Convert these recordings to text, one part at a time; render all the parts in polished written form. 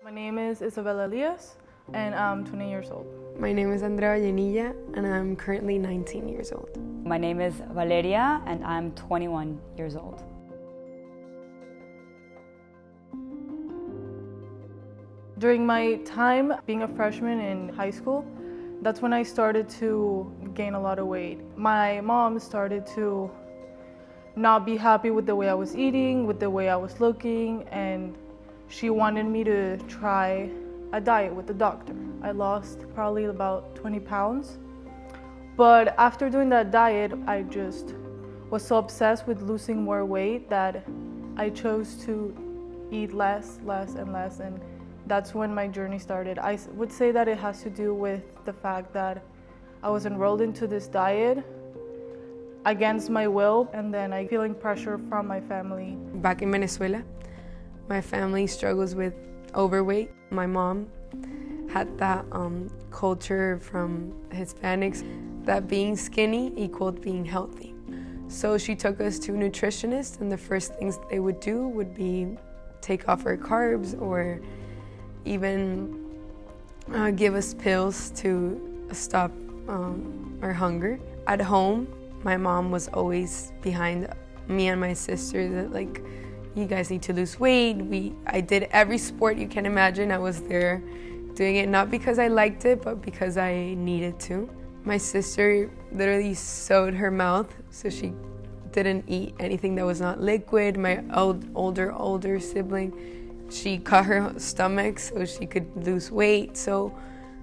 My name is Isabella Elias, and I'm 20 years old. My name is Andrea Vallenilla, and I'm currently 19 years old. My name is Valeria, and I'm 21 years old. During my time being a freshman in high school, that's when I started to gain a lot of weight. My mom started to not be happy with the way I was eating, with the way I was looking, and she wanted me to try a diet with the doctor. I lost probably about 20 pounds. But after doing that diet, I just was so obsessed with losing more weight that I chose to eat less, and that's when my journey started. I would say that it has to do with the fact that I was enrolled into this diet against my will, and then I feeling pressure from my family. Back in Venezuela, my family struggles with overweight. My mom had that culture from Hispanics that being skinny equaled being healthy. So she took us to nutritionists, and the first things they would do would be take off our carbs or even give us pills to stop our hunger. At home, my mom was always behind me and my sister that like, you guys need to lose weight. I did every sport you can imagine. I was there doing it not because I liked it, but because I needed to. My sister literally sewed her mouth so she didn't eat anything that was not liquid. My older sibling, she cut her stomach so she could lose weight. So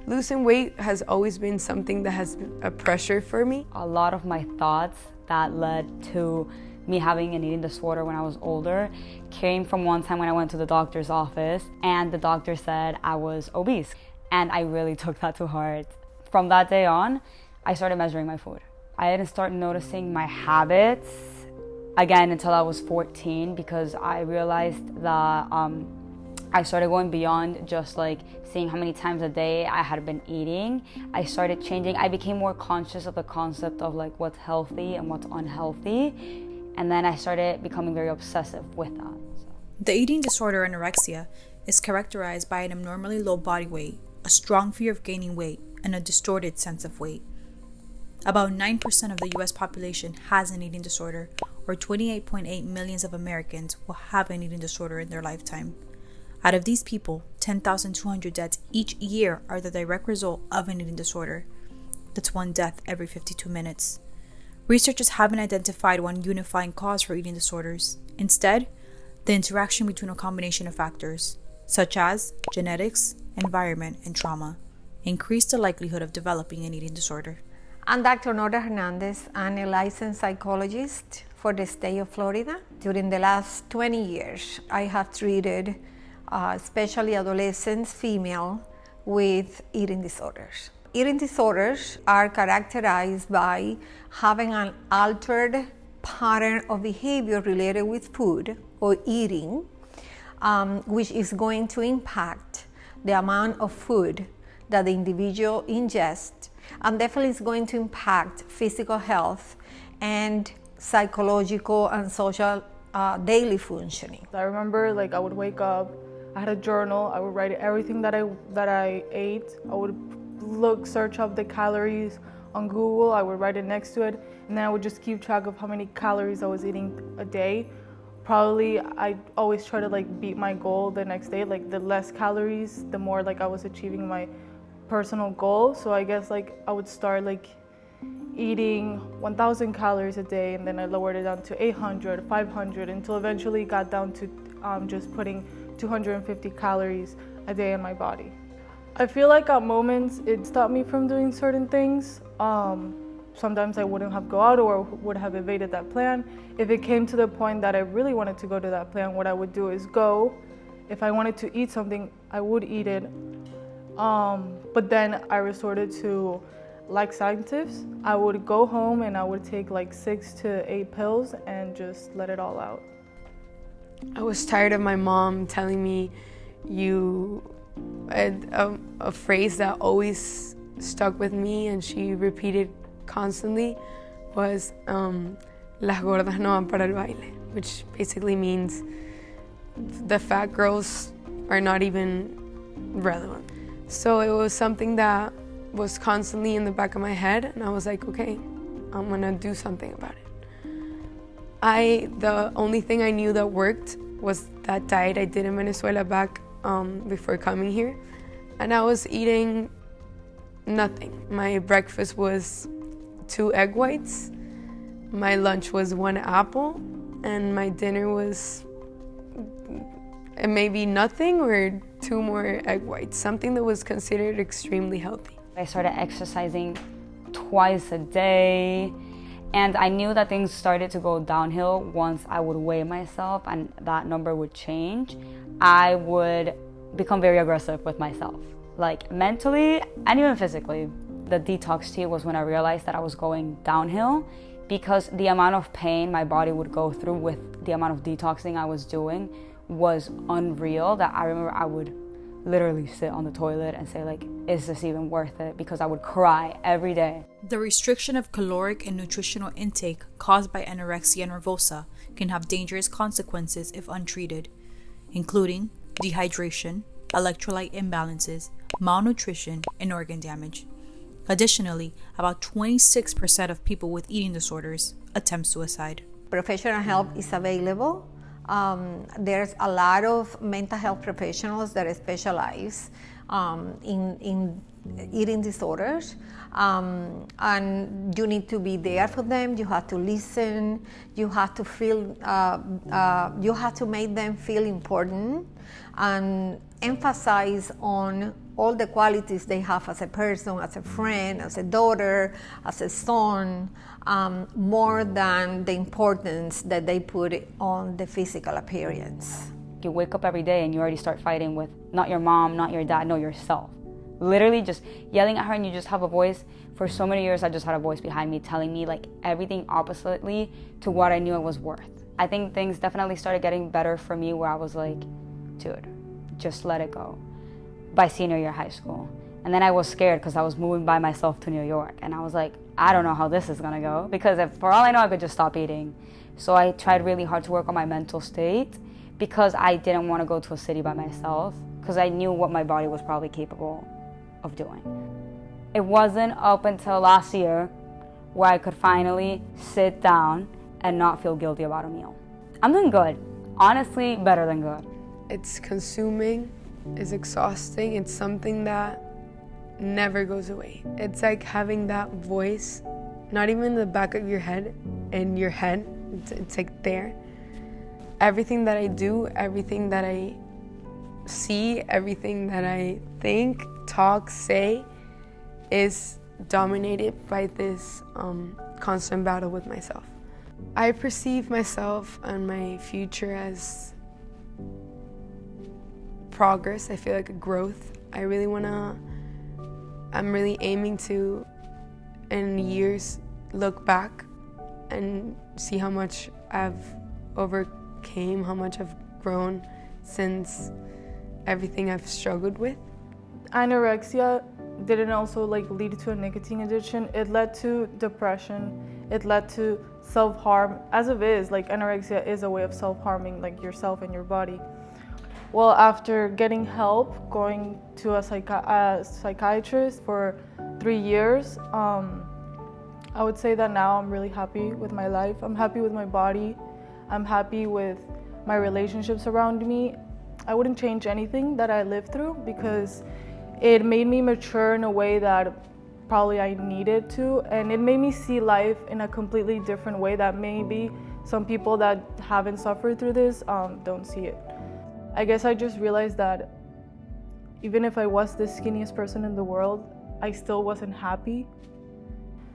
losing weight has always been something that has been a pressure for me. A lot of my thoughts that led to me having an eating disorder when I was older came from one time when I went to the doctor's office and the doctor said I was obese. And I really took that to heart. From that day on, I started measuring my food. I didn't start noticing my habits again until I was 14 because I realized that I started going beyond just like seeing how many times a day I had been eating. I started changing. I became more conscious of the concept of like what's healthy and what's unhealthy. And then I started becoming very obsessive with that. The eating disorder anorexia is characterized by an abnormally low body weight, a strong fear of gaining weight, and a distorted sense of weight. About 9% of the US population has an eating disorder, or 28.8 million of Americans will have an eating disorder in their lifetime. Out of these people, 10,200 deaths each year are the direct result of an eating disorder. That's one death every 52 minutes. Researchers haven't identified one unifying cause for eating disorders. Instead, the interaction between a combination of factors, such as genetics, environment, and trauma, increase the likelihood of developing an eating disorder. I'm Dr. Nora Hernandez. I'm a licensed psychologist for the state of Florida. During the last 20 years, I have treated especially adolescents, female, with eating disorders. Eating disorders are characterized by having an altered pattern of behavior related with food or eating, which is going to impact the amount of food that the individual ingests, and definitely is going to impact physical health and psychological and social daily functioning. I remember like I would wake up, I had a journal, I would write everything that I ate. I would search up the calories on Google, I would write it next to it, and then I would just keep track of how many calories I was eating a day. Probably I always try to like beat my goal the next day, like the less calories, the more like I was achieving my personal goal. So I guess like I would start like eating 1,000 calories a day, and then I lowered it down to 800, 500, until eventually it got down to just putting 250 calories a day in my body. I feel like at moments it stopped me from doing certain things. Sometimes I wouldn't have go out or would have evaded that plan. If it came to the point that I really wanted to go to that plan, what I would do is go. If I wanted to eat something, I would eat it. But then I resorted to laxatives. I would go home and I would take like 6 to 8 pills and just let it all out. I was tired of my mom telling me a phrase that always stuck with me and she repeated constantly was las gordas no van para el baile, which basically means the fat girls are not even relevant. So it was something that was constantly in the back of my head, and I was like, okay, I'm gonna do something about it. The only thing I knew that worked was that diet I did in Venezuela back before coming here, and I was eating nothing. My breakfast was 2 egg whites, my lunch was 1 apple, and my dinner was maybe nothing or 2 more egg whites, something that was considered extremely healthy. I started exercising twice a day, and I knew that things started to go downhill once I would weigh myself and that number would change. I would become very aggressive with myself, like mentally and even physically. The detox tea was when I realized that I was going downhill, because the amount of pain my body would go through with the amount of detoxing I was doing was unreal. That I remember I would literally sit on the toilet and say, like, is this even worth it? Because I would cry every day. The restriction of caloric and nutritional intake caused by anorexia nervosa can have dangerous consequences if untreated, including dehydration, electrolyte imbalances, malnutrition, and organ damage. Additionally, about 26% of people with eating disorders attempt suicide. Professional help is available. There's a lot of mental health professionals that specialize in eating disorders, and you need to be there for them. You have to listen. You have to feel. You have to make them feel important and emphasize on all the qualities they have as a person, as a friend, as a daughter, as a son, more than the importance that they put on the physical appearance. You wake up every day and you already start fighting with not your mom, not your dad, no, yourself. Literally just yelling at her, and you just have a voice. For so many years, I just had a voice behind me telling me like everything oppositely to what I knew it was worth. I think things definitely started getting better for me, where I was like, dude, just let it go, by senior year high school. And then I was scared because I was moving by myself to New York, and I was like, I don't know how this is gonna go, because if, for all I know, I could just stop eating. So I tried really hard to work on my mental state, because I didn't want to go to a city by myself, because I knew what my body was probably capable of doing. It wasn't up until last year where I could finally sit down and not feel guilty about a meal. I'm doing good, honestly, better than good. It's consuming, it's exhausting, it's something that never goes away. It's like having that voice, not even in the back of your head, in your head, it's like there. Everything that I do, everything that I see, everything that I think, talk, say, is dominated by this constant battle with myself. I perceive myself and my future as progress. I feel like a growth. I'm really aiming to, in years, look back and see how much I've overcame, how much I've grown since everything I've struggled with. Anorexia didn't also lead to a nicotine addiction. It led to depression. It led to self-harm. As it is, anorexia is a way of self-harming yourself and your body. Well, after getting help, going to a psychiatrist for 3 years, I would say that now I'm really happy with my life. I'm happy with my body. I'm happy with my relationships around me. I wouldn't change anything that I lived through, because it made me mature in a way that probably I needed to, and it made me see life in a completely different way that maybe some people that haven't suffered through this don't see it. I guess I just realized that even if I was the skinniest person in the world, I still wasn't happy.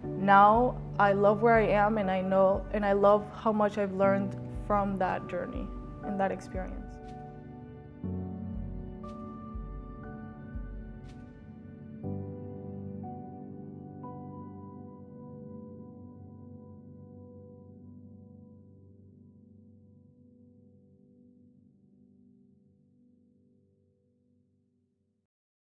Now I love where I am, and I love how much I've learned from that journey and that experience.